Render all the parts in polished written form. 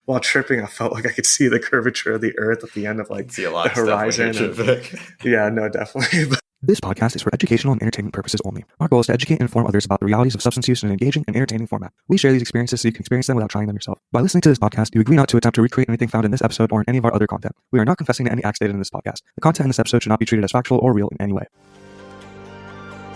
while tripping, I felt like I could see the curvature of the earth at the end of like the horizon. Yeah, no, definitely. This podcast is for educational and entertainment purposes only. Our goal is to educate and inform others about the realities of substance use in an engaging and entertaining format. We share these experiences so you can experience them without trying them yourself. By listening to this podcast, you agree not to attempt to recreate anything found in this episode or in any of our other content. We are not confessing to any acts stated in this podcast. The content in this episode should not be treated as factual or real in any way.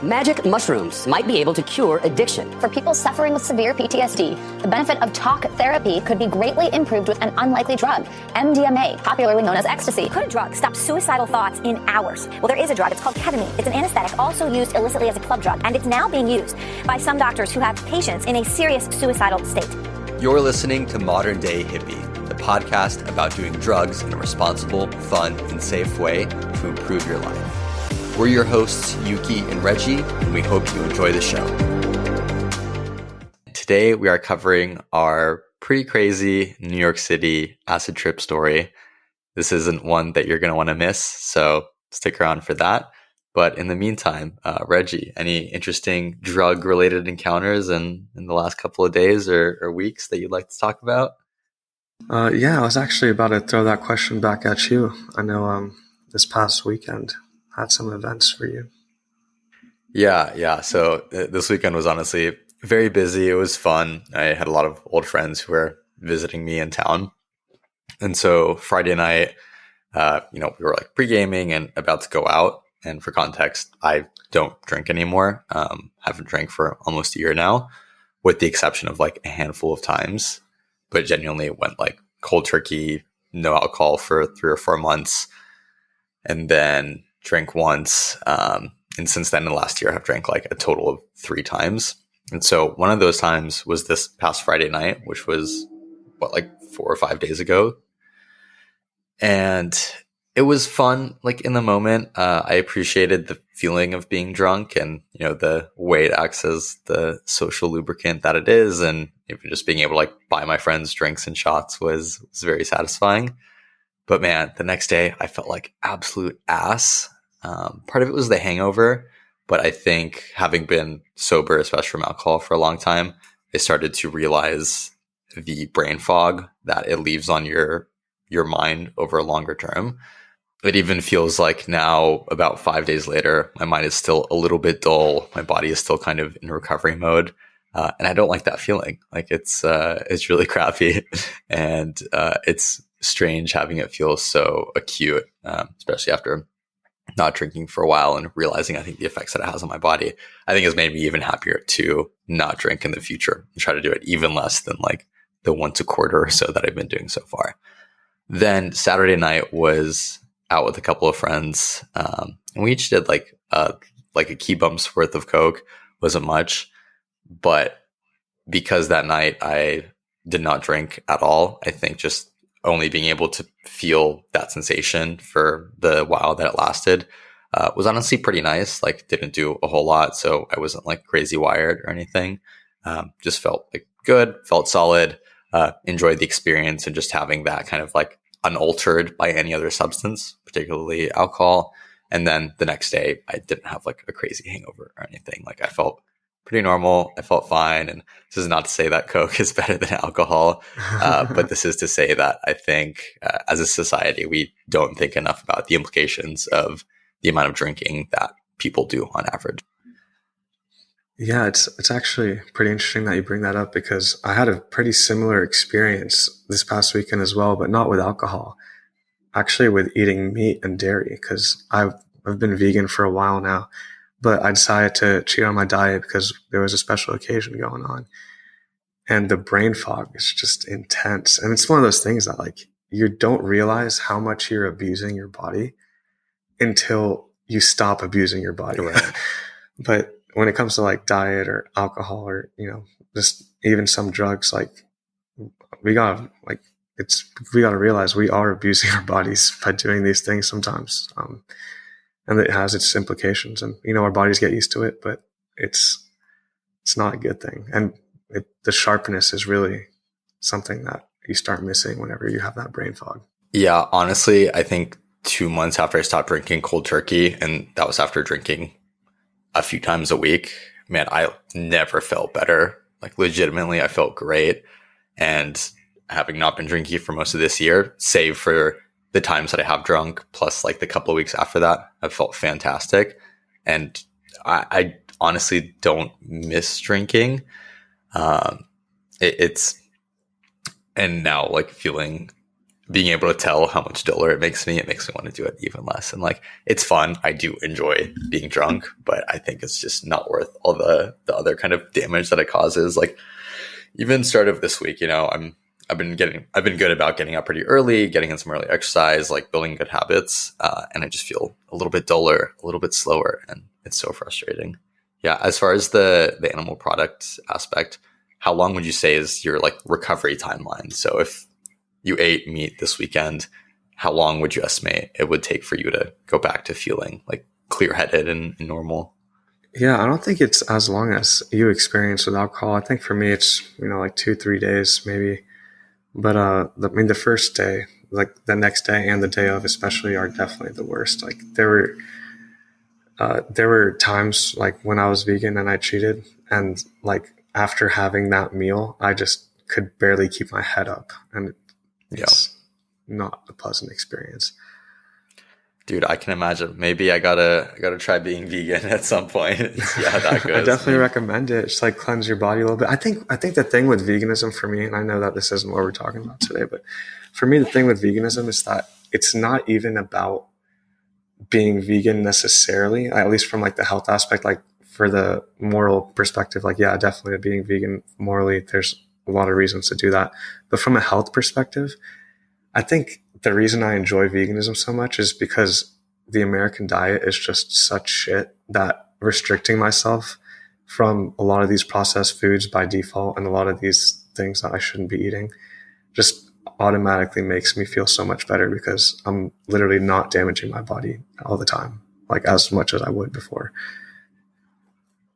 Magic mushrooms might be able to cure addiction. For people suffering with severe PTSD, the benefit of talk therapy could be greatly improved with an unlikely drug, MDMA, popularly known as ecstasy. Could a drug stop suicidal thoughts in hours? Well, there is a drug. It's called ketamine. It's an anesthetic, also used illicitly as a club drug, and it's now being used by some doctors who have patients in a serious suicidal state. You're listening to Modern Day Hippie, the podcast about doing drugs in a responsible, fun, and safe way to improve your life. We're your hosts, Yuki and Reggie, and we hope you enjoy the show. Today, we are covering our pretty crazy New York City acid trip story. This isn't one that you're going to want to miss, so stick around for that. But in the meantime, Reggie, any interesting drug-related encounters in the last couple of days or weeks that you'd like to talk about? Yeah, I was actually about to throw that question back at you. I know this past weekend had some events for you. Yeah. So this weekend was honestly very busy. It was fun. I had a lot of old friends who were visiting me in town. And so Friday night, we were like pre-gaming and about to go out. And for context, I don't drink anymore. Haven't drank for almost a year now, with the exception of like a handful of times. But genuinely went like cold turkey, no alcohol for 3 or 4 months. And then drank once. And since then, in the last year, I have drank like a total of 3 times. And so one of those times was this past Friday night, which was like 4 or 5 days ago. And it was fun. Like in the moment, I appreciated the feeling of being drunk and, the way it acts as the social lubricant that it is. And even just being able to like buy my friends drinks and shots was very satisfying. But man, the next day I felt like absolute ass. Part of it was the hangover, but I think having been sober, especially from alcohol for a long time, I started to realize the brain fog that it leaves on your mind over a longer term. It even feels like now, about 5 days later, my mind is still a little bit dull. My body is still kind of in recovery mode. And I don't like that feeling. Like it's really crappy. And it's strange having it feel so acute, especially after not drinking for a while and realizing, I think, the effects that it has on my body. I think has made me even happier to not drink in the future and try to do it even less than like the once a quarter or so that I've been doing so far. Then Saturday night was out with a couple of friends. And we each did like a key bump's worth of Coke. Wasn't much, but because that night I did not drink at all, I think just only being able to feel that sensation for the while that it lasted was honestly pretty nice. Like didn't do a whole lot. So I wasn't like crazy wired or anything. Just felt like good, felt solid, enjoyed the experience and just having that kind of like unaltered by any other substance, particularly alcohol. And then the next day I didn't have like a crazy hangover or anything. Like I felt pretty normal. I felt fine. And this is not to say that Coke is better than alcohol, but this is to say that I think as a society, we don't think enough about the implications of the amount of drinking that people do on average. Yeah, it's actually pretty interesting that you bring that up because I had a pretty similar experience this past weekend as well, but not with alcohol. Actually with eating meat and dairy because I've been vegan for a while now. But I decided to cheat on my diet because there was a special occasion going on. And the brain fog is just intense. And it's one of those things that like you don't realize how much you're abusing your body until you stop abusing your body. Right. But when it comes to like diet or alcohol or, just even some drugs, like we gotta realize we are abusing our bodies by doing these things sometimes. And it has its implications and, our bodies get used to it, but it's not a good thing. And the sharpness is really something that you start missing whenever you have that brain fog. Yeah, honestly, I think 2 months after I stopped drinking cold turkey, and that was after drinking a few times a week, man, I never felt better. Like legitimately, I felt great. And having not been drinking for most of this year, save for the times that I have drunk, plus like the couple of weeks after that, I've felt fantastic. And I honestly don't miss drinking. It's, and now like being able to tell how much duller it makes me want to do it even less. And like, it's fun. I do enjoy being drunk, but I think it's just not worth all the other kind of damage that it causes. Like even start of this week, I've been good about getting up pretty early, getting in some early exercise, like building good habits. And I just feel a little bit duller, a little bit slower, and it's so frustrating. Yeah. As far as the animal product aspect, how long would you say is your like recovery timeline? So if you ate meat this weekend, how long would you estimate it would take for you to go back to feeling like clear-headed and normal? Yeah, I don't think it's as long as you experience with alcohol. I think for me, it's, like 2-3 days maybe. But the first day, like the next day and the day of especially, are definitely the worst. Like there were times like when I was vegan and I cheated, and like after having that meal, I just could barely keep my head up, and it's not a pleasant experience. Dude, I can imagine. Maybe I gotta try being vegan at some point. Yeah, that goes. I definitely recommend it. Just like cleanse your body a little bit. I think the thing with veganism for me, and I know that this isn't what we're talking about today, but for me, the thing with veganism is that it's not even about being vegan necessarily, at least from like the health aspect. Like for the moral perspective, like, yeah, definitely being vegan morally, there's a lot of reasons to do that. But from a health perspective, I think the reason I enjoy veganism so much is because the American diet is just such shit that restricting myself from a lot of these processed foods by default and a lot of these things that I shouldn't be eating just automatically makes me feel so much better, because I'm literally not damaging my body all the time, like as much as I would before.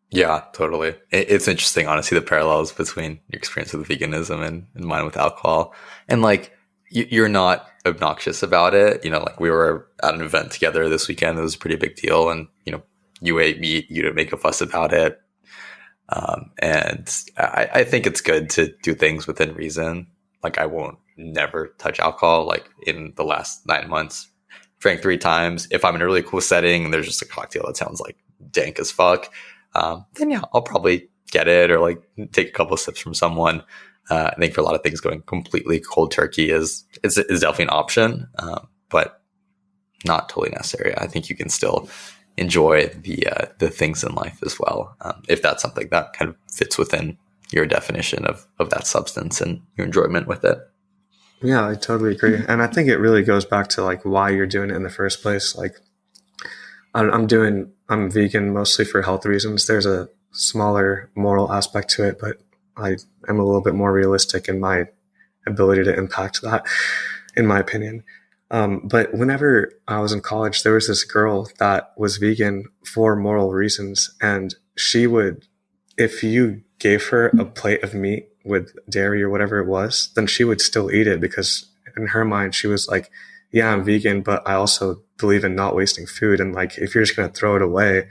Yeah, totally. It's interesting, honestly, the parallels between your experience with veganism and mine with alcohol. And like, you're not obnoxious about it. Like we were at an event together this weekend. It was a pretty big deal. And, you ate meat, you didn't make a fuss about it. And I think it's good to do things within reason. Like I won't never touch alcohol. Like in the last 9 months, drank 3 times. If I'm in a really cool setting and there's just a cocktail that sounds like dank as fuck, then yeah, I'll probably get it or like take a couple of sips from someone. I think for a lot of things, going completely cold turkey is definitely an option, but not totally necessary. I think you can still enjoy the things in life as well, if that's something that kind of fits within your definition of that substance and your enjoyment with it. Yeah, I totally agree. And I think it really goes back to like why you're doing it in the first place. Like I'm vegan mostly for health reasons. There's a smaller moral aspect to it, but I am a little bit more realistic in my ability to impact that, in my opinion. But whenever I was in college, there was this girl that was vegan for moral reasons. And she would, if you gave her a plate of meat with dairy or whatever it was, then she would still eat it, because in her mind, she was like, yeah, I'm vegan, but I also believe in not wasting food. And like, if you're just going to throw it away,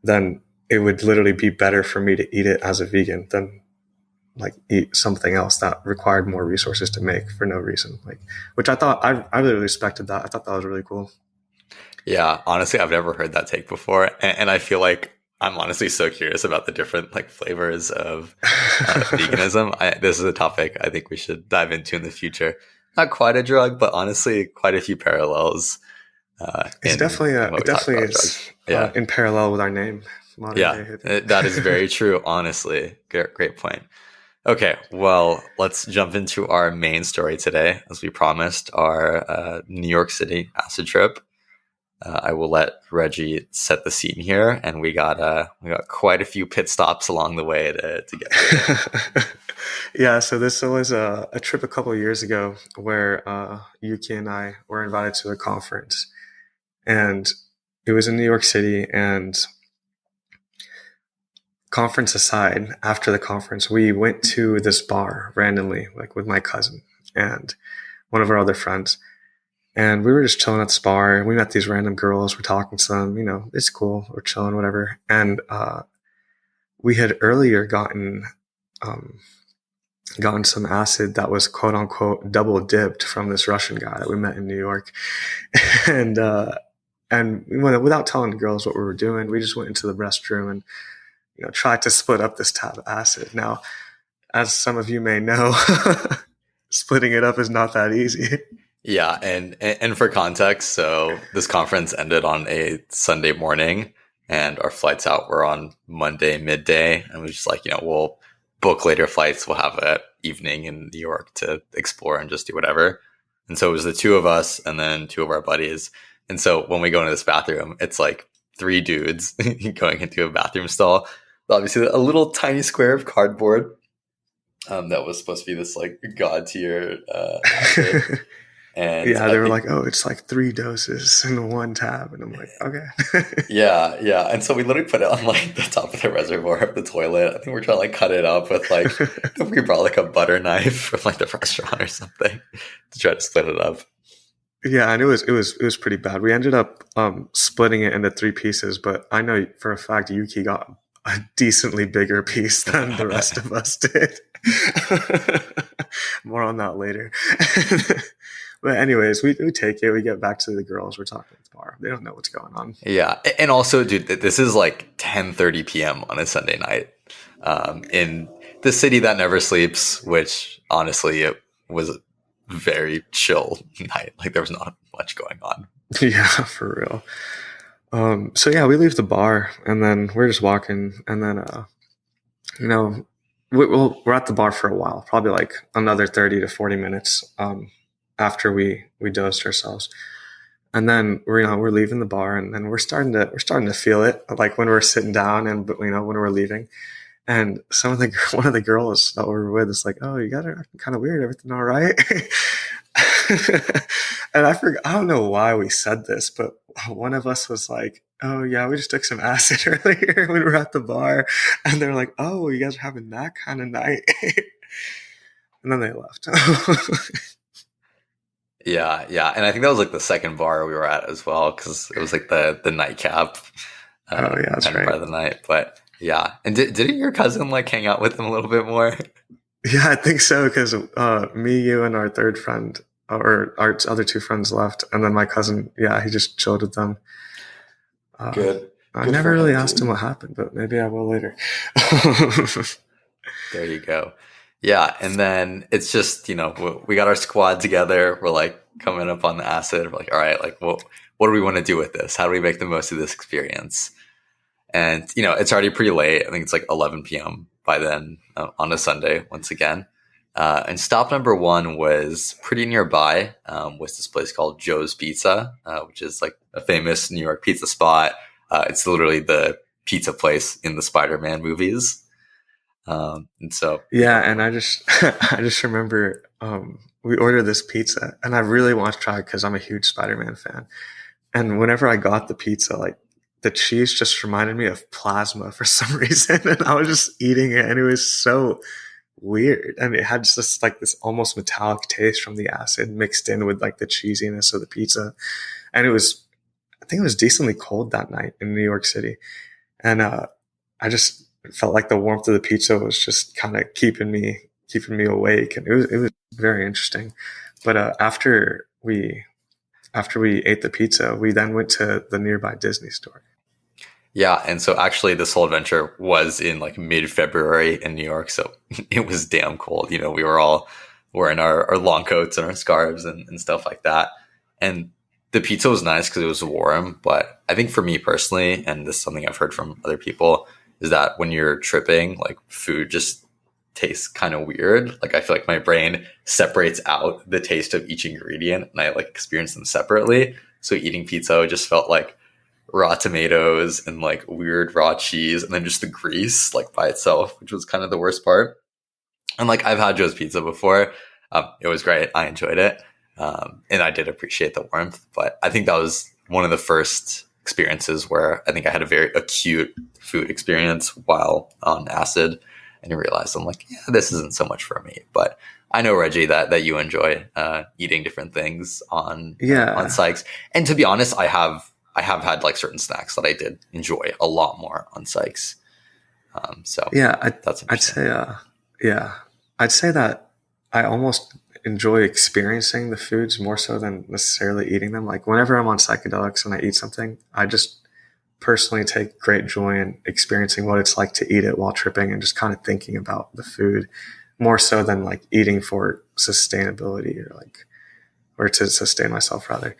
then it would literally be better for me to eat it as a vegan than like eat something else that required more resources to make for no reason. Like, which I thought I really respected that. I thought that was really cool. Yeah, honestly, I've never heard that take before, and I feel like I'm honestly so curious about the different like flavors of veganism. This is a topic I think we should dive into in the future. Not quite a drug, but honestly, quite a few parallels. It definitely is in parallel with our name. That is very true. Honestly, great point. Okay, well, let's jump into our main story today, as we promised, our New York City acid trip. I will let Reggie set the scene here, and we got quite a few pit stops along the way to get there. Yeah, so this was a trip a couple of years ago where Yuki and I were invited to a conference, and it was in New York City. And conference aside, after the conference, we went to this bar randomly, like with my cousin and one of our other friends. And we were just chilling at this bar, and we met these random girls. We're talking to them, it's cool. We're chilling, whatever. And we had earlier gotten gotten some acid that was quote unquote double dipped from this Russian guy that we met in New York. and, and we went, without telling the girls what we were doing, we just went into the restroom and, tried to split up this tab of acid. Now, as some of you may know, splitting it up is not that easy. Yeah, and for context, so this conference ended on a Sunday morning, and our flights out were on Monday midday, and we was just like, we'll book later flights. We'll have an evening in New York to explore and just do whatever. And so it was the two of us and then two of our buddies. And so when we go into this bathroom, it's like three dudes going into a bathroom stall. Obviously, a little tiny square of cardboard that was supposed to be this like god tier acid. And yeah, they were like, "Oh, it's like 3 doses in one tab," and I'm like, "Okay." yeah. And so we literally put it on like the top of the reservoir of the toilet. I think we're trying to like cut it up with like we brought like a butter knife from like the restaurant or something to try to split it up. Yeah, and it was pretty bad. We ended up splitting it into 3 pieces, but I know for a fact Yuki got a decently bigger piece than the rest of us did. More on that later. But anyways, we take it. We get back to the girls. We're talking at the bar. They don't know what's going on. Yeah. And also, dude, this is like 10:30 p.m. on a Sunday night in the city that never sleeps, which honestly, it was a very chill night. Like there was not much going on. Yeah, for real. So yeah, we leave the bar and then we're just walking and then, we're at the bar for a while, probably like another 30 to 40 minutes. After we dosed ourselves, and then we're leaving the bar, and then we're starting to feel it, like when we're sitting down, and when we're leaving, and one of the girls that we were with is like, "Oh, you guys are acting kind of weird. Everything all right?" And I forgot. I don't know why we said this, but one of us was like, "Oh yeah, we just took some acid earlier when we were at the bar," and they're like, "Oh, you guys are having that kind of night," and then they left. Yeah, and I think that was like the second bar we were at as well because it was like the nightcap. Oh yeah, that's right. Part of the night, but yeah. And didn't your cousin like hang out with him a little bit more? Yeah, I think so because me, you, and our third friend, or our other 2 friends left, and then my cousin, yeah, he just chilled with them. Good. I never really asked him what happened, but maybe I will later. There you go. Yeah, and then it's just, we got our squad together. We're like coming up on the acid. We're like, all right, like, what do we want to do with this? How do we make the most of this experience? And, it's already pretty late. I think it's like 11 p.m. by then on a Sunday once again. And stop number 1 was pretty nearby, was this place called Joe's Pizza, which is like a famous New York pizza spot. It's literally the pizza place in the Spider-Man movies. And so yeah, and I just remember we ordered this pizza, and I really want to try it because I'm a huge Spider-Man fan. And whenever I got the pizza, like the cheese just reminded me of plasma for some reason, and I was just eating it, and it was so weird. And it had just like this almost metallic taste from the acid mixed in with like the cheesiness of the pizza, and I think it was decently cold that night in New York City, and I just felt like the warmth of the pizza was just kind of keeping me awake, and it was very interesting. But after we ate the pizza, we then went to the nearby Disney store. Yeah, and so actually this whole adventure was in like mid-February in New York, so it was damn cold. We were all wearing our long coats and our scarves and stuff like that. And the pizza was nice because it was warm, but I think for me personally, and this is something I've heard from other people, is that when you're tripping, like food just tastes kind of weird. Like I feel like my brain separates out the taste of each ingredient and I like experience them separately. So eating pizza just felt like raw tomatoes and like weird raw cheese and then just the grease like by itself, which was kind of the worst part. And like I've had Joe's Pizza before. It was great. I enjoyed it. And I did appreciate the warmth, but I think that was one of the first experiences where I think I had a very acute food experience while on acid, and you realize I'm like, yeah, this isn't so much for me. But I know, Reggie, that you enjoy eating different things on Sykes. And to be honest, I have had like certain snacks that I did enjoy a lot more on Sykes. So yeah, that's I'd say I'd say that I almost enjoy experiencing the foods more so than necessarily eating them. Like whenever I'm on psychedelics and I eat something, I just personally take great joy in experiencing what it's like to eat it while tripping and just kind of thinking about the food more so than like eating for sustainability or to sustain myself rather.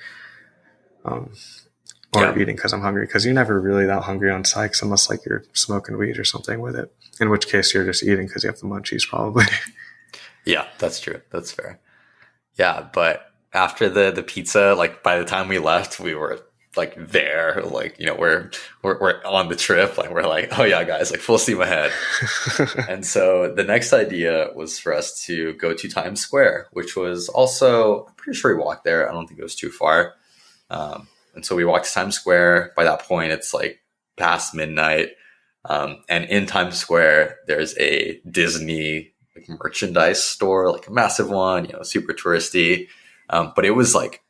Or eating because I'm hungry, because you're never really that hungry on psychs unless like you're smoking weed or something with it, in which case you're just eating because you have the munchies probably. Yeah, that's true. That's fair. Yeah, but after the pizza, like by the time we left, we were like there, like, you know, we're on the trip, like we're like, oh yeah, guys, like full steam ahead. And so the next idea was for us to go to Times Square, which was also, I'm pretty sure we walked there. I don't think it was too far. And so we walked to Times Square. By that point, it's like past midnight. And in Times Square, there's a Disney like merchandise store, like a massive one, you know, super touristy. But it was like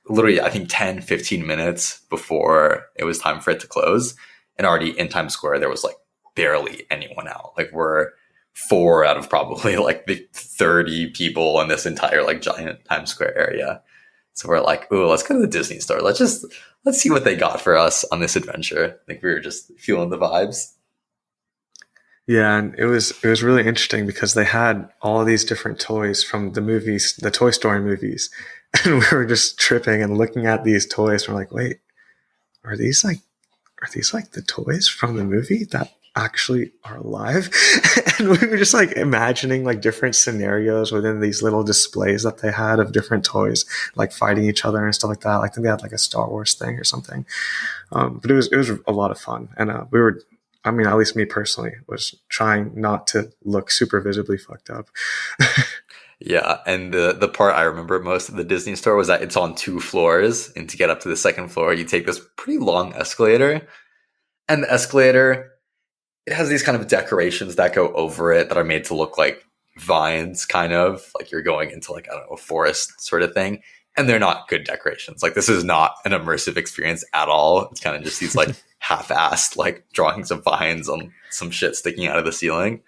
literally, I think 10, 15 minutes before it was time for it to close. And already in Times Square, there was like barely anyone out. Like we're 4 out of probably like the 30 people in this entire like giant Times Square area. So we're like, ooh, let's go to the Disney store. Let's see what they got for us on this adventure. I think we were just feeling the vibes. Yeah, and it was really interesting because they had all of these different toys from the movies, the Toy Story movies. And we were just tripping and looking at these toys. And we're like, wait, are these like the toys from the movie that actually are alive? And we were just like imagining like different scenarios within these little displays that they had of different toys, like fighting each other and stuff like that. I think they had like a Star Wars thing or something. But it was a lot of fun. And at least me personally, was trying not to look super visibly fucked up. Yeah, and the part I remember most of the Disney store was that it's on 2 floors, and to get up to the second floor, you take this pretty long escalator, and the escalator, it has these kind of decorations that go over it that are made to look like vines, kind of like you're going into like, I don't know, a forest sort of thing, and they're not good decorations. Like this is not an immersive experience at all. It's kind of just these like half-assed like drawings of vines on some shit sticking out of the ceiling.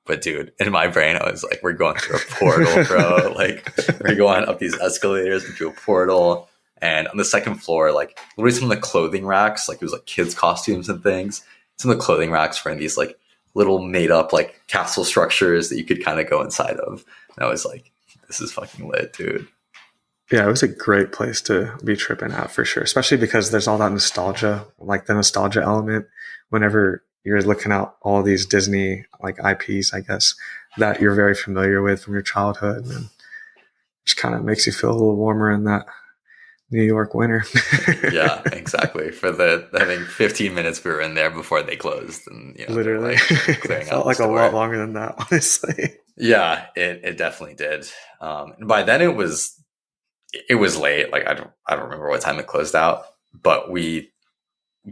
But dude, in my brain, I was like, we're going through a portal, bro. Like we're going up these escalators into a portal. And on the second floor, like literally some of the clothing racks, like it was like kids' costumes and things. Some of the clothing racks were in these like little made up like castle structures that you could kind of go inside of. And I was like, this is fucking lit, dude. Yeah, it was a great place to be tripping at for sure, especially because there's all that nostalgia, like the nostalgia element whenever you're looking at all these Disney like IPs, I guess, that you're very familiar with from your childhood, and just kind of makes you feel a little warmer in that New York winter. Yeah, exactly. For I think 15 minutes we were in there before they closed, and you know, literally like clearing felt out like the a store. lot longer than that, honestly. Yeah, it definitely did. And by then it was late. Like I don't remember what time it closed out, but we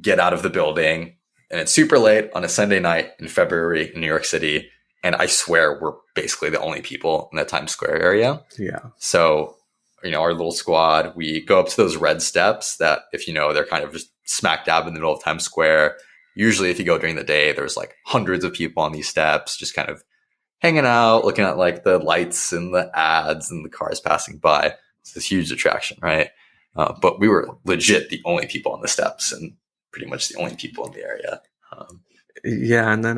get out of the building. And it's super late on a Sunday night in February in New York City. And I swear we're basically the only people in the Times Square area. Yeah. So, you know, our little squad, we go up to those red steps that, if you know, they're kind of just smack dab in the middle of Times Square. Usually if you go during the day, there's like hundreds of people on these steps, just kind of hanging out, looking at like the lights and the ads and the cars passing by. It's this huge attraction, right? But we were legit the only people on the steps and pretty much the only people in the area. Yeah, and then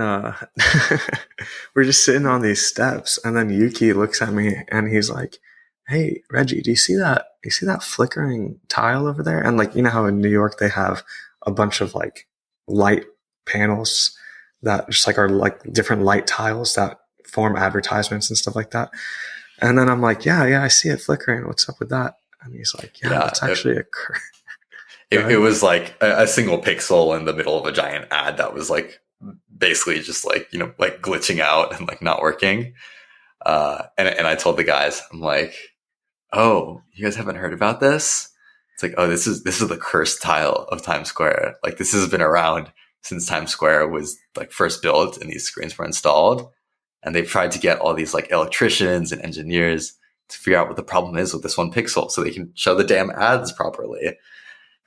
we're just sitting on these steps, and then Yuki looks at me and he's like, "Hey, Reggie, do you see that? You see that flickering tile over there?" And like, you know how in New York they have a bunch of like light panels that just like are like different light tiles that form advertisements and stuff like that. And then I'm like, yeah, I see it flickering. What's up with that? And he's like, yeah, it's actually a curve. It was like a single pixel in the middle of a giant ad that was like basically just like, you know, like glitching out and like not working. And I told the guys, I'm like, oh, you guys haven't heard about this? It's like, oh, this is the cursed tile of Times Square. Like this has been around since Times Square was like first built and these screens were installed. And they've tried to get all these like electricians and engineers to figure out what the problem is with this one pixel so they can show the damn ads properly.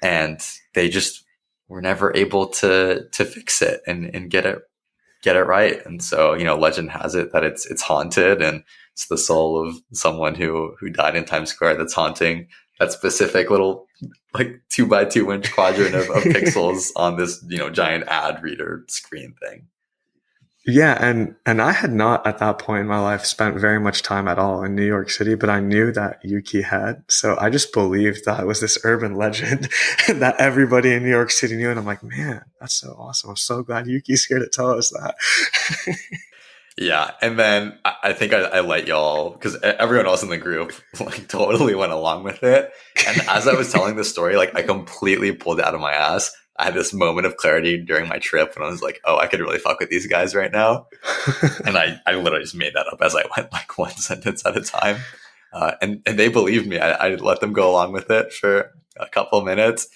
And they just were never able to fix it and get it get it right. And so, legend has it that it's haunted, and it's the soul of someone who died in Times Square that's haunting that specific little like 2x2 inch quadrant of pixels on this, giant ad reader screen thing. Yeah, and I had not at that point in my life spent very much time at all in New York City, but I knew that Yuki had. So I just believed that it was this urban legend that everybody in New York City knew. And I'm like, man, that's so awesome. I'm so glad Yuki's here to tell us that. Yeah. And then I think I let y'all, because everyone else in the group like totally went along with it. And as I was telling the story, like I completely pulled it out of my ass. I had this moment of clarity during my trip when I was like, oh, I could really fuck with these guys right now. And I literally just made that up as I went, like one sentence at a time. And they believed me. I let them go along with it for a couple of minutes.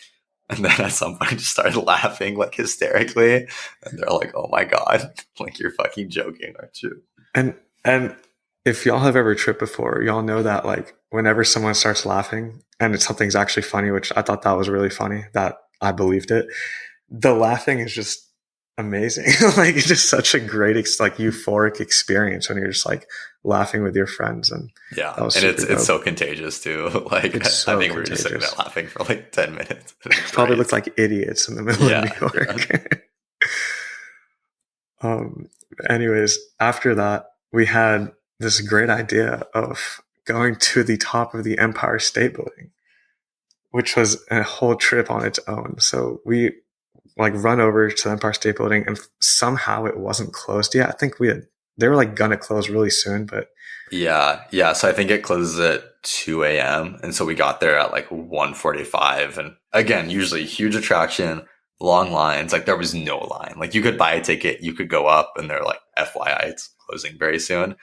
And then at some point just started laughing like hysterically. And they're like, oh my God, like you're fucking joking, aren't you? And if y'all have ever tripped before, y'all know that like whenever someone starts laughing and something's actually funny, which I thought that was really funny, that I believed it, the laughing is just amazing. Like it's just such a great, like euphoric experience when you're just like laughing with your friends. And yeah, and it's so contagious too. Like so I think we were just sitting there laughing for like 10 minutes. Probably looked like idiots in the middle of New York. Yeah. Anyways, after that, we had this great idea of going to the top of the Empire State Building, which was a whole trip on its own. So we like run over to the Empire State Building, and somehow it wasn't closed yet. I think they were like gonna close really soon, but yeah. So I think it closes at 2 a.m. And so we got there at like 1:45. And again, usually huge attraction, long lines. Like there was no line. Like you could buy a ticket, you could go up, and they're like, FYI, it's closing very soon.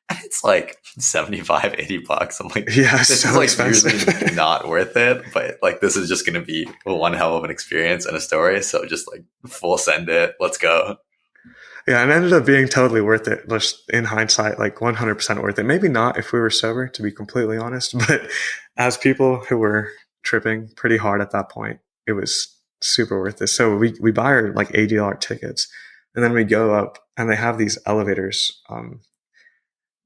And it's like $75-$80. I'm like, yeah, this so is like expensive. usually not worth it, but like this is just going to be one hell of an experience and a story. So just like full send it. Let's go. Yeah, and it ended up being totally worth it. Just in hindsight, like 100% worth it. Maybe not if we were sober, to be completely honest. But as people who were tripping pretty hard at that point, it was super worth it. So we buy our like $80 tickets, and then we go up, and they have these elevators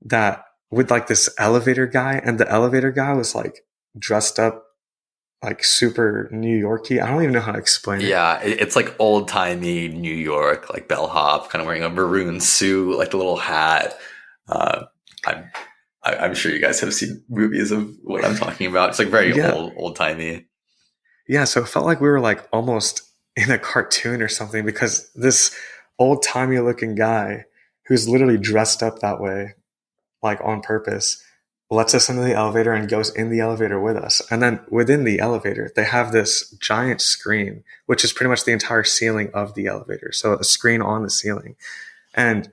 that with like this elevator guy, and the elevator guy was like dressed up like super New Yorky. I don't even know how to explain it. Yeah, it's like old timey New York, like bellhop, kind of wearing a maroon suit, like the little hat. I'm sure you guys have seen movies of what I'm talking about. It's like very old timey. Yeah, so it felt like we were like almost in a cartoon or something, because this old timey looking guy who's literally dressed up that way, like on purpose, lets us into the elevator and goes in the elevator with us. And then within the elevator, they have this giant screen, which is pretty much the entire ceiling of the elevator. So a screen on the ceiling. And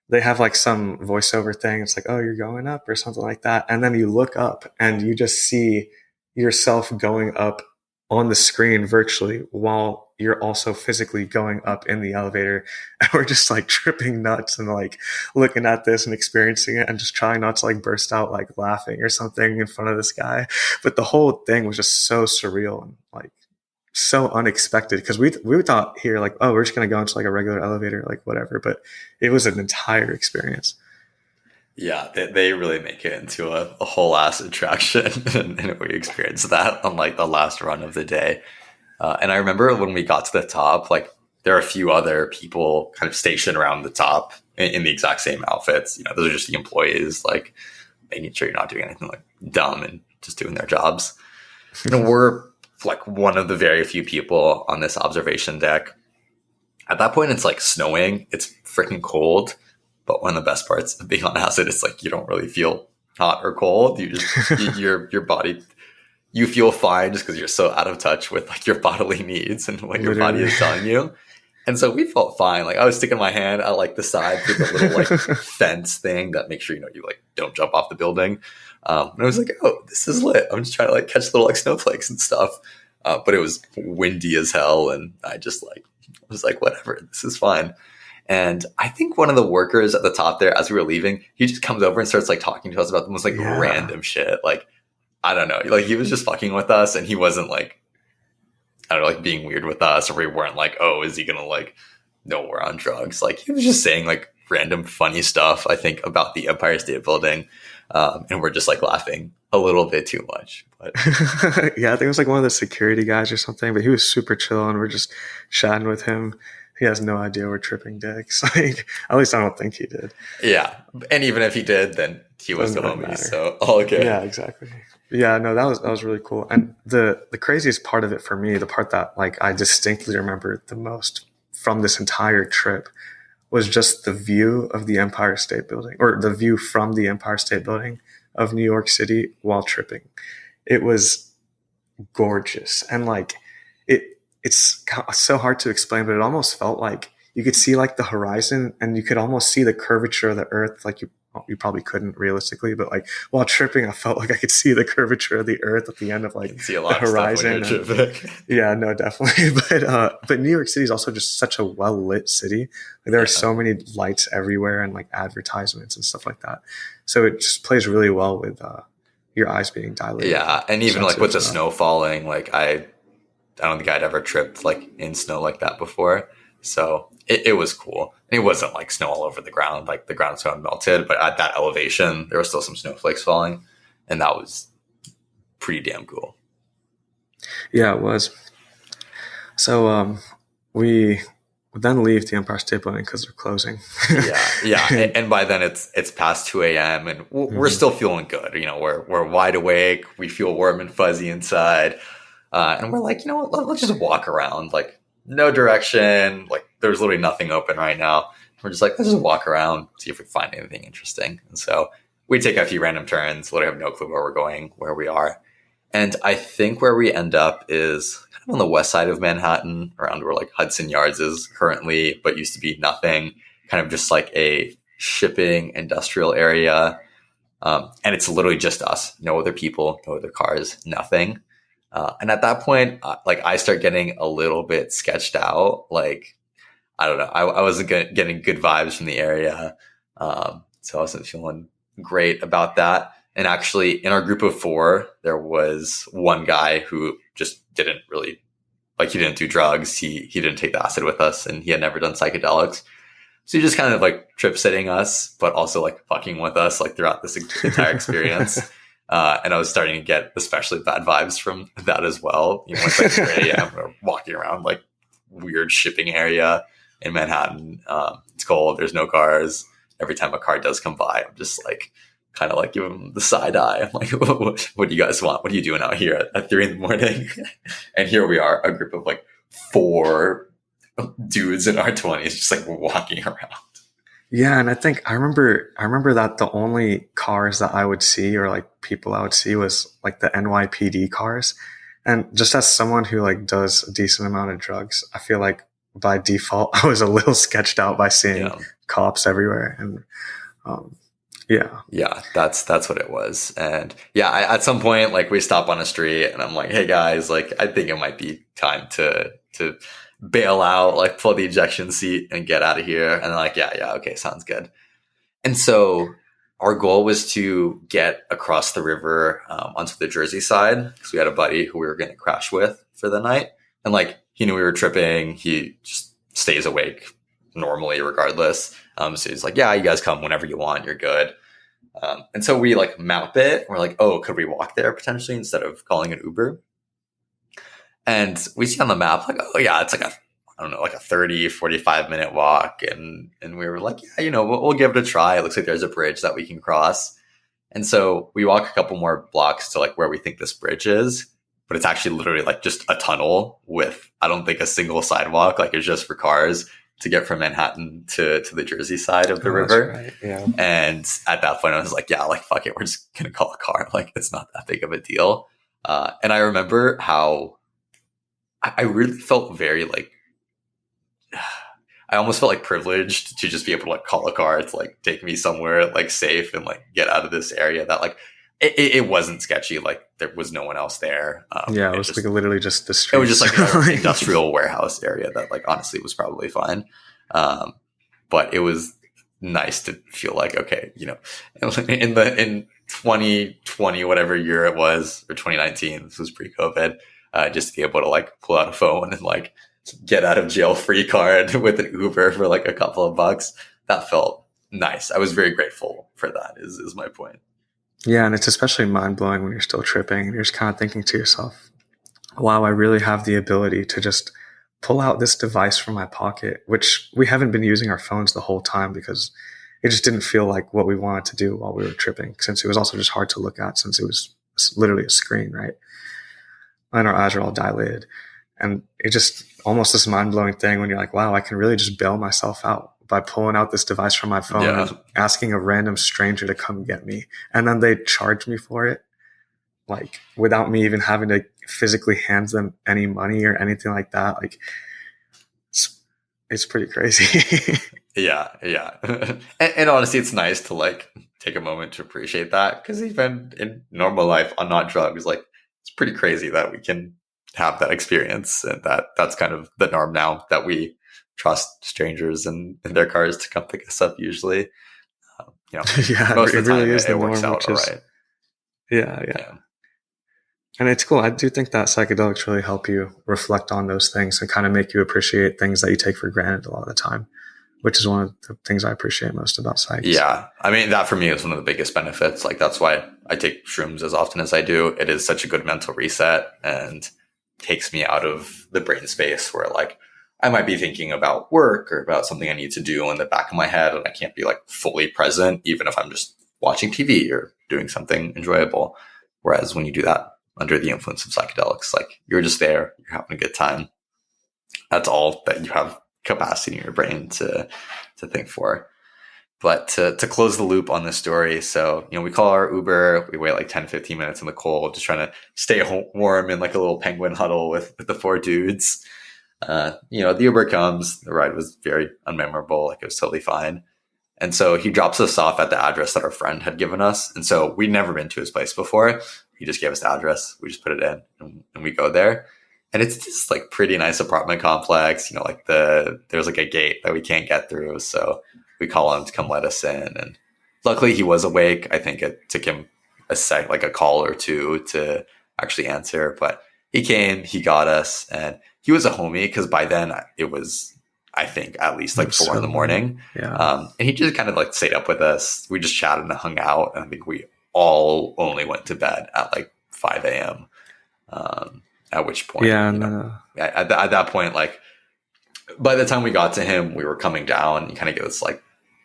they have like some voiceover thing. It's like, oh, you're going up or something like that. And then you look up and you just see yourself going up on the screen virtually while you're also physically going up in the elevator. And we're just like tripping nuts and like looking at this and experiencing it and just trying not to like burst out like laughing or something in front of this guy. But the whole thing was just so surreal and like so unexpected, because we thought here like, oh, we're just going to go into like a regular elevator, like whatever. But it was an entire experience. Yeah, they really make it into a whole ass attraction. And we experienced that on like the last run of the day. And I remember when we got to the top, like there are a few other people kind of stationed around the top in the exact same outfits. Those are just the employees, like making sure you're not doing anything like dumb and just doing their jobs. We're like one of the very few people on this observation deck. At that point, it's like snowing. It's freaking cold. But one of the best parts of being on acid is like you don't really feel hot or cold. You just your body, you feel fine just because you're so out of touch with like your bodily needs and what your body is telling you. And so we felt fine. Like I was sticking my hand out like the side through the little like fence thing that makes sure you like don't jump off the building. And I was like, oh, this is lit. I'm just trying to like catch little like snowflakes and stuff. But it was windy as hell, and I just like was like, whatever, this is fine. And I think one of the workers at the top there, as we were leaving, he just comes over and starts like talking to us about the most like random shit. Like, I don't know. Like he was just fucking with us, and he wasn't like, I don't know, like being weird with us, or we weren't like, oh, is he going to like no, we're on drugs. Like he was just saying like random funny stuff, I think, about the Empire State Building. And we're just like laughing a little bit too much. But yeah, I think it was like one of the security guys or something, but he was super chill and we're just chatting with him. He has no idea we're tripping dicks. Like, at least I don't think he did. yeah. And even if he did, then he was the homie. So all good. Yeah, exactly. Yeah, no, that was really cool. And the craziest part of it for me, the part that like I distinctly remember the most from this entire trip, was just the view of the Empire State Building, or the view from the Empire State Building of New York City while tripping. It was gorgeous. And like it's so hard to explain, but it almost felt like you could see like the horizon and you could almost see the curvature of the earth. Like you probably couldn't realistically, but like while tripping, I felt like I could see the curvature of the earth at the end of like the horizon. Yeah, no, definitely. But New York City is also just such a well lit city. Like, there are so many lights everywhere and like advertisements and stuff like that. So it just plays really well with your eyes being dilated. Yeah, and even like with the snow falling, like I don't think I'd ever tripped like in snow like that before. So it was cool. And it wasn't like snow all over the ground, like the ground snow melted, but at that elevation, there was still some snowflakes falling. And that was pretty damn cool. Yeah, it was. So we would then leave the Empire State Building because they're closing. Yeah. And by then it's past 2 a.m. and we're still feeling good. You know, we're wide awake. We feel warm and fuzzy inside. And we're like, you know what, let's just walk around. Like, no direction. Like, there's literally nothing open right now. We're just like, let's just walk around, see if we find anything interesting. And so we take a few random turns, literally have no clue where we're going, where we are. And I think where we end up is kind of on the west side of Manhattan, around where like Hudson Yards is currently, but used to be nothing, kind of just like a shipping industrial area. And it's literally just us, no other people, no other cars, nothing. And at that point, like I start getting a little bit sketched out. Like, I don't know. I wasn't getting good vibes from the area. So I wasn't feeling great about that. And actually in our group of 4, there was one guy who just didn't really, like, he didn't do drugs. He didn't take the acid with us and he had never done psychedelics. So he just kind of like trip sitting us, but also like fucking with us like throughout this entire experience. And I was starting to get especially bad vibes from that as well. You know, it's like 3 a.m. We're walking around like weird shipping area in Manhattan. It's cold. There's no cars. Every time a car does come by, I'm just like, kind of like giving them the side eye. I'm like, what do you guys want? What are you doing out here at 3 a.m? And here we are, a group of like 4 dudes in our 20s, just like walking around. Yeah, and I think I remember that the only cars that I would see, or like people I would see, was like the NYPD cars. And just as someone who like does a decent amount of drugs, I feel like by default I was a little sketched out by seeing cops everywhere. And yeah, that's what it was. And yeah, at some point, like we stop on a street and I'm like, hey guys, like I think it might be time to bail out, like pull the ejection seat and get out of here. And they're like, yeah, okay, sounds good. And so our goal was to get across the river onto the Jersey side, because we had a buddy who we were going to crash with for the night. And like, he knew we were tripping. He just stays awake normally regardless. So he's like, yeah, you guys come whenever you want. You're good. And so we like map it. We're like, oh, could we walk there potentially instead of calling an Uber? And we see on the map, like, oh yeah, it's like like a 30, 45 minute walk. And we were like, yeah, you know, we'll give it a try. It looks like there's a bridge that we can cross. And so we walk a couple more blocks to like where we think this bridge is, but it's actually literally like just a tunnel with, I don't think, a single sidewalk. Like it's just for cars to get from Manhattan to the Jersey side of the river. Right. Yeah. And at that point I was like, yeah, like, fuck it. We're just going to call a car. Like, it's not that big of a deal. And I remember how I really felt very like, I almost felt like privileged to just be able to like call a car to like take me somewhere like safe and like get out of this area that like, it wasn't sketchy. Like there was no one else there. It was just, like literally just the street. It was just like an industrial warehouse area that like honestly was probably fine. But it was nice to feel like, okay, you know, in 2020, whatever year it was, or 2019, this was pre-COVID, just to be able to like pull out a phone and like get out of jail free card with an Uber for like a couple of bucks. That felt nice. I was very grateful for that is my point. Yeah, and it's especially mind-blowing when you're still tripping and you're just kind of thinking to yourself, wow, I really have the ability to just pull out this device from my pocket, which we haven't been using our phones the whole time because it just didn't feel like what we wanted to do while we were tripping, since it was also just hard to look at since it was literally a screen, right? And our eyes are all dilated. And it just almost this mind-blowing thing when you're like, wow, I can really just bail myself out by pulling out this device from my phone and asking a random stranger to come get me. And then they charge me for it, like without me even having to physically hand them any money or anything like that. Like it's pretty crazy. Yeah. And honestly, it's nice to like take a moment to appreciate that, because even in normal life on not drugs, like it's pretty crazy that we can have that experience, and that's kind of the norm now, that we trust strangers in their cars to come pick us up usually. Yeah, most of the time really is it works norm, out all right. Yeah. And it's cool. I do think that psychedelics really help you reflect on those things and kind of make you appreciate things that you take for granted a lot of the time, which is one of the things I appreciate most about psych. Yeah. I mean, that for me is one of the biggest benefits. Like, that's why I take shrooms as often as I do. It is such a good mental reset and takes me out of the brain space where like I might be thinking about work or about something I need to do in the back of my head, and I can't be like fully present, even if I'm just watching TV or doing something enjoyable. Whereas when you do that under the influence of psychedelics, like you're just there, you're having a good time. That's all that you have capacity in your brain to think for. But to close the loop on this story, so, we call our Uber, we wait like 10, 15 minutes in the cold, just trying to stay warm in like a little penguin huddle with the four dudes. The Uber comes, the ride was very unmemorable, like it was totally fine. And so he drops us off at the address that our friend had given us. And so we'd never been to his place before. He just gave us the address. We just put it in and we go there. And it's just like pretty nice apartment complex, there's like a gate that we can't get through. So we call him to come let us in. And luckily he was awake. I think it took him a call or two to actually answer, but he came, he got us, and he was a homie because by then it was, I think, at least like 4 a.m. Yeah. And he just kind of like stayed up with us. We just chatted and hung out. And I think we all only went to bed at like 5 a.m. At which point, at that point, like by the time we got to him, we were coming down. You kind of get this like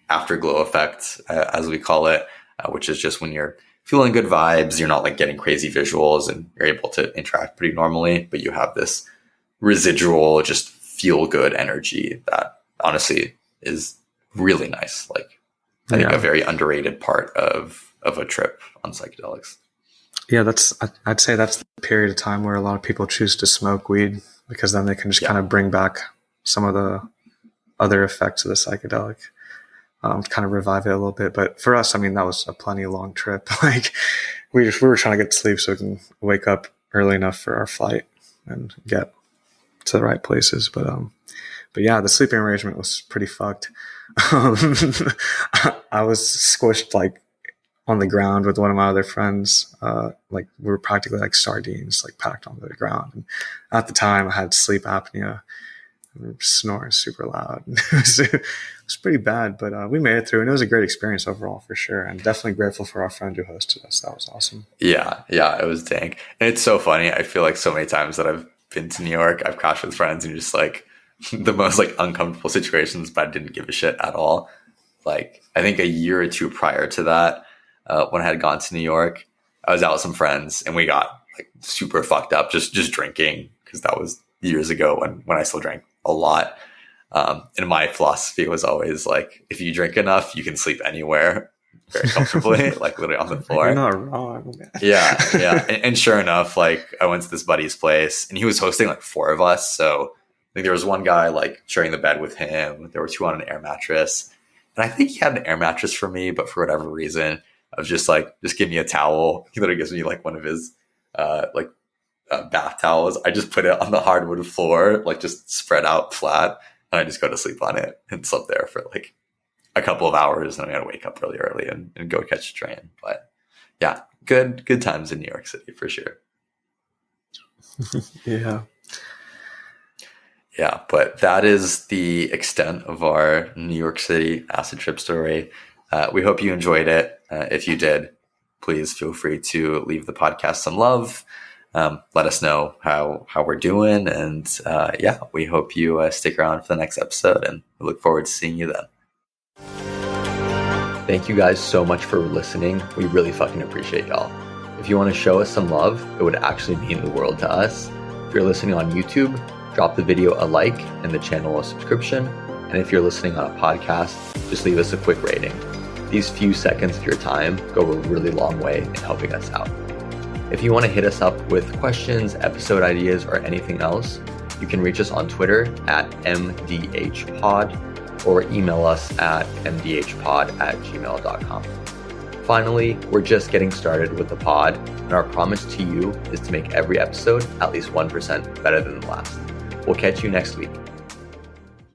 afterglow effect, as we call it, which is just when you're feeling good vibes, you're not like getting crazy visuals and you're able to interact pretty normally, but you have this residual, just feel good energy that honestly is really nice. Like I think a very underrated part of a trip on psychedelics. Yeah, I'd say that's the period of time where a lot of people choose to smoke weed, because then they can just kind of bring back some of the other effects of the psychedelic, kind of revive it a little bit. But for us, I mean, that was a plenty long trip. Like we were trying to get to sleep so we can wake up early enough for our flight and get to the right places. But yeah, the sleeping arrangement was pretty fucked. I was squished like on the ground with one of my other friends. Like we were practically like sardines, like packed onto the ground. And at the time I had sleep apnea. We were snoring super loud. It was pretty bad, but we made it through, and it was a great experience overall for sure. And definitely grateful for our friend who hosted us. That was awesome. Yeah, it was dank. And it's so funny. I feel like so many times that I've been to New York, I've crashed with friends and just like the most like uncomfortable situations, but I didn't give a shit at all. Like I think a year or two prior to that, when I had gone to New York, I was out with some friends and we got like super fucked up just drinking, because that was years ago when I still drank a lot. And my philosophy was always like, if you drink enough, you can sleep anywhere very comfortably, like literally on the floor. You're not wrong. Yeah. And sure enough, like I went to this buddy's place and he was hosting like 4 of us. So I think there was one guy like sharing the bed with him. There were 2 on an air mattress. And I think he had an air mattress for me, but for whatever reason, I was just like, just give me a towel. He literally gives me like one of his bath towels. I just put it on the hardwood floor, like just spread out flat. And I just go to sleep on it and slept there for like a couple of hours. And I had to wake up really early and go catch a train. But yeah, good times in New York City for sure. Yeah. Yeah, but that is the extent of our New York City acid trip story. We hope you enjoyed it. If you did, please feel free to leave the podcast some love. Let us know how we're doing. And we hope you stick around for the next episode, and we look forward to seeing you then. Thank you guys so much for listening. We really fucking appreciate y'all. If you want to show us some love, it would actually mean the world to us. If you're listening on YouTube, drop the video a like and the channel a subscription. And if you're listening on a podcast, just leave us a quick rating. These few seconds of your time go a really long way in helping us out. If you want to hit us up with questions, episode ideas, or anything else, you can reach us on Twitter at MDHpod or email us at mdhpod@gmail.com. Finally, we're just getting started with the pod, and our promise to you is to make every episode at least 1% better than the last. We'll catch you next week.